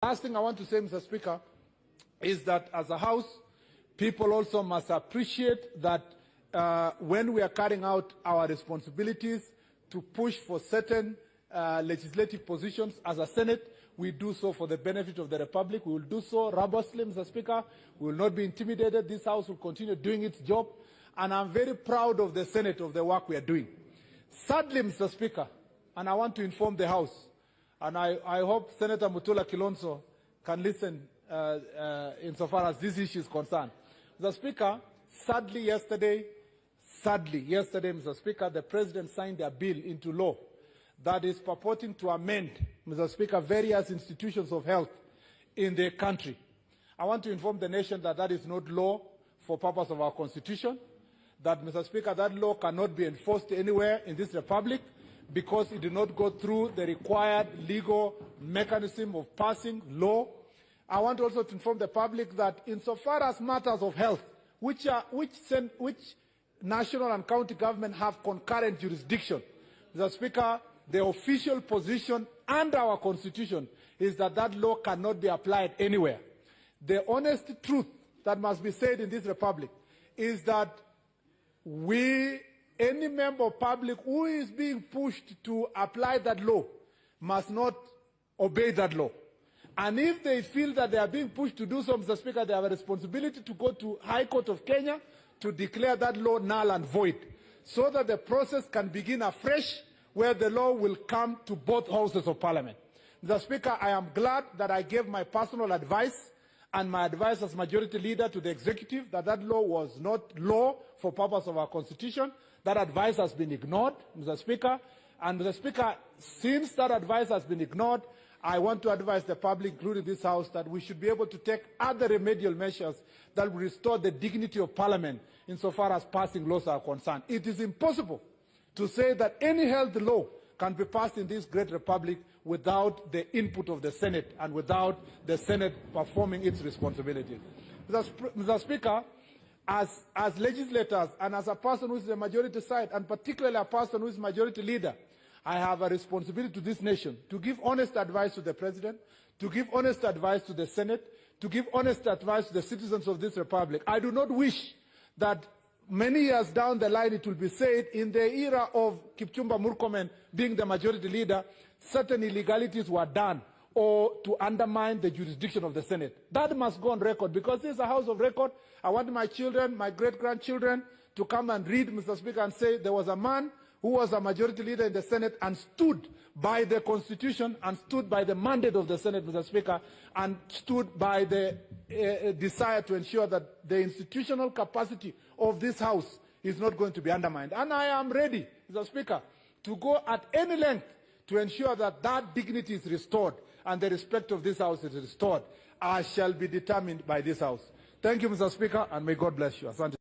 Last thing I want to say, Mr. Speaker, is that as a House, people also must appreciate that when we are carrying out our responsibilities to push for certain legislative positions as a Senate, we do so for the benefit of the Republic. We will do so robustly, Mr. Speaker. We will not be intimidated. This House will continue doing its job. And I'm very proud of the Senate, of the work we are doing. Sadly, Mr. Speaker, and I want to inform the House, and I hope Senator Mutula Kilonzo can listen insofar as this issue is concerned. Mr. Speaker, sadly yesterday, Mr. Speaker, the President signed a bill into law that is purporting to amend, Mr. Speaker, various institutions of health in the country. I want to inform the nation that that is not law for purpose of our Constitution, that, Mr. Speaker, that law cannot be enforced anywhere in this Republic because it did not go through the required legal mechanism of passing law. I want also to inform the public that insofar as matters of health, which national and county government have concurrent jurisdiction, Mr. Speaker, the official position under our Constitution is that that law cannot be applied anywhere. The honest truth that must be said in this Republic is that any member of public who is being pushed to apply that law must not obey that law. And if they feel that they are being pushed to do so, Mr. Speaker, they have a responsibility to go to High Court of Kenya to declare that law null and void, so that the process can begin afresh, where the law will come to both houses of Parliament. Mr. Speaker, I am glad that I gave my personal advice and my advice as Majority Leader to the Executive that that law was not law for purpose of our Constitution. That advice has been ignored, Mr. Speaker. And, Mr. Speaker, since that advice has been ignored, I want to advise the public, including this House, that we should be able to take other remedial measures that will restore the dignity of Parliament insofar as passing laws are concerned. It is impossible to say that any health law can be passed in this great Republic without the input of the Senate and without the Senate performing its responsibilities. Mr. Speaker, as legislators and as a person who is the majority side, and particularly a person who is Majority Leader, I have a responsibility to this nation to give honest advice to the President, to give honest advice to the Senate, to give honest advice to the citizens of this Republic. I do not wish that many years down the line it will be said, in the era of Kipchumba Murkomen being the Majority Leader, certain illegalities were done or to undermine the jurisdiction of the Senate. That must go on record, because this is a House of record. I want my children, my great-grandchildren, to come and read, Mr. Speaker, and say there was a man who was a Majority Leader in the Senate and stood by the Constitution and stood by the mandate of the Senate, Mr. Speaker, and stood by the desire to ensure that the institutional capacity of this House is not going to be undermined. And I am ready, Mr. Speaker, to go at any length to ensure that that dignity is restored and the respect of this House is restored. I shall be determined by this House. Thank you, Mr. Speaker, and may God bless you. Asante.